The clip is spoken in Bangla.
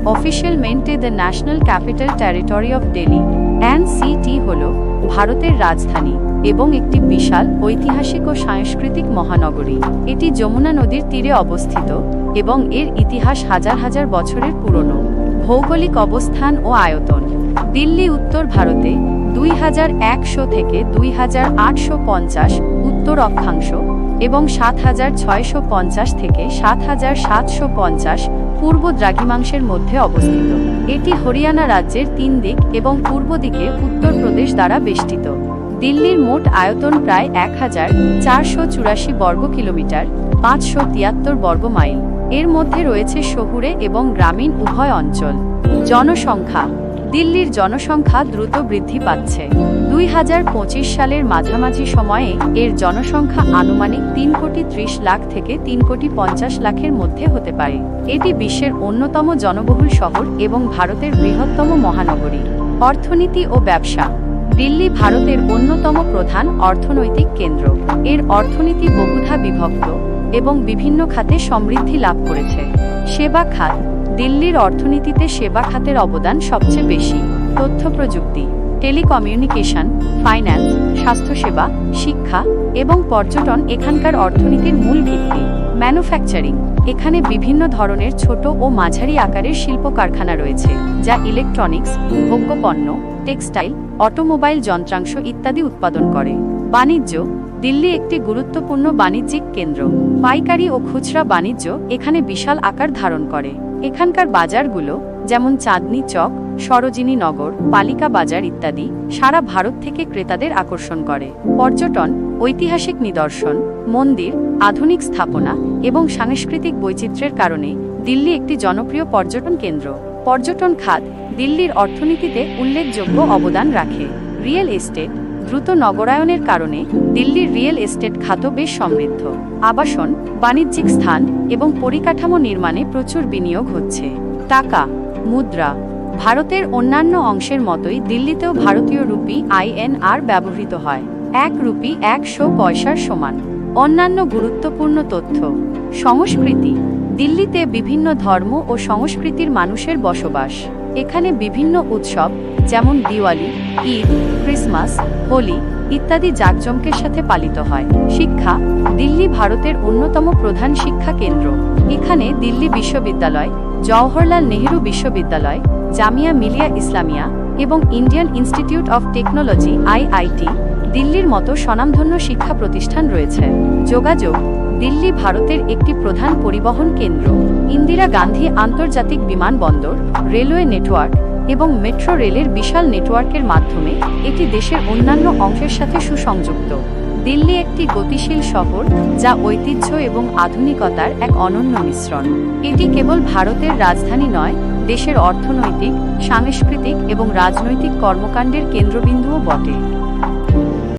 অফিসিয়ালমেন্টে the national capital territory of Delhi NCT হল ভারতের রাজধানী এবং একটি বিশাল ঐতিহাসিক ও সাংস্কৃতিক মহানগরী। এটি যমুনা নদীর তীরে অবস্থিত এবং এর ইতিহাস হাজার হাজার বছরের পুরনো। ভৌগোলিক অবস্থান ও আয়তন। দিল্লি উত্তর ভারতে 2100 থেকে 2850 উত্তর অক্ষাংশ এবং 7650 থেকে 7750 পূর্ব দ্রাঘিমাংশের মধ্যে অবস্থিত। এটি হরিয়ানা রাজ্যের 3 দিক এবং পূর্ব দিকে উত্তরপ্রদেশ দ্বারা বেষ্টিত। দিল্লির মোট আয়তন প্রায় 1484 বর্গ কিলোমিটার, 573 বর্গ মাইল। এর মধ্যে রয়েছে শহুরে এবং গ্রামীণ উভয় অঞ্চল। জনসংখ্যা। দিল্লির জনসংখ্যা দ্রুত বৃদ্ধি পাচ্ছে। 2025 সালের মাঝামাঝি সময়ে এর জনসংখ্যা আনুমানিক 3,30,00,000 থেকে 3,50,00,000-এর মধ্যে হতে পারে। এটি বিশ্বের অন্যতম জনবহুল শহর এবং ভারতের বৃহত্তম মহানগরী। অর্থনীতি ও ব্যবসা। দিল্লি ভারতের অন্যতম প্রধান অর্থনৈতিক কেন্দ্র। এর অর্থনীতি বহুধা বিভক্ত এবং বিভিন্ন খাতে সমৃদ্ধি লাভ করেছে। সেবা খাত। দিল্লির অর্থনীতিতে সেবা খাতের অবদান সবচেয়ে বেশি। তথ্য প্রযুক্তি, টেলিকমিউনিকেশন, ফাইন্যান্স, স্বাস্থ্যসেবা, শিক্ষা এবং পর্যটন এখানকার অর্থনীতির মূল ভিত্তি। ম্যানুফ্যাকচারিং। এখানে বিভিন্ন ধরনের ছোট ও মাঝারি আকারের শিল্প কারখানা রয়েছে, যা ইলেকট্রনিক্স, ভোগ্যপণ্য, টেক্সটাইল, অটোমোবাইল যন্ত্রাংশ ইত্যাদি উৎপাদন করে। বাণিজ্য। দিল্লি একটি গুরুত্বপূর্ণ বাণিজ্যিক কেন্দ্র। পাইকারি ও খুচরা বাণিজ্য এখানে বিশাল আকার ধারণ করে। এখানকার বাজারগুলো, যেমন চাঁদনি চক, সরোজিনী নগর, পালিকা বাজার ইত্যাদি, সারা ভারত থেকে ক্রেতাদের আকর্ষণ করে। পর্যটন। ঐতিহাসিক নিদর্শন, মন্দির, আধুনিক স্থাপনা এবং সাংস্কৃতিক বৈচিত্র্যের কারণে দিল্লি একটি জনপ্রিয় পর্যটন কেন্দ্র। পর্যটন খাত দিল্লির অর্থনীতিতে উল্লেখযোগ্য অবদান রাখে। Real estate. দ্রুত নগরায়নের কারণে দিল্লির রিয়েল এস্টেট খাত বেশ সমৃদ্ধ। আবাসন, বাণিজ্যিক স্থান এবং পরিকাঠামো নির্মাণে প্রচুর বিনিয়োগ হচ্ছে। টাকা, মুদ্রা। ভারতের অন্যান্য অংশের মতোই দিল্লিতেও ভারতীয় রুপি INR ব্যবহৃত হয়। 1 রুপি 100 পয়সার সমান। অন্যান্য গুরুত্বপূর্ণ তথ্য। সংস্কৃতি। দিল্লিতে বিভিন্ন ধর্ম ও সংস্কৃতির মানুষের বসবাস। এখানে বিভিন্ন উৎসব যেমন দিওয়ালি, ঈদ, ক্রিসমাস, হোলি ইত্যাদি জাঁকজমকের সাথে পালিত হয়। শিক্ষা। দিল্লি ভারতের অন্যতম প্রধান শিক্ষা কেন্দ্র। এখানে দিল্লি বিশ্ববিদ্যালয়, জওহরলাল নেহেরু বিশ্ববিদ্যালয়, জামিয়া মিলিয়া ইসলামিয়া এবং Indian institute of technology IIT দিল্লির মতো স্বনামধন্য শিক্ষা প্রতিষ্ঠান রয়েছে। যোগাযোগ। দিল্লি ভারতের একটি প্রধান পরিবহন কেন্দ্র। ইন্দিরা গান্ধী আন্তর্জাতিক বিমানবন্দর, রেলওয়ে নেটওয়ার্ক এবং মেট্রো রেলের বিশাল নেটওয়ার্কের মাধ্যমে এটি দেশের অন্যান্য অংশের সাথে সুসংযুক্ত। দিল্লি একটি গতিশীল শহর, যা ঐতিহ্য এবং আধুনিকতার এক অনন্য মিশ্রণ। এটি কেবল ভারতের রাজধানী নয়, দেশের অর্থনৈতিক, সাংস্কৃতিক এবং রাজনৈতিক কর্মকাণ্ডের কেন্দ্রবিন্দুও বটে।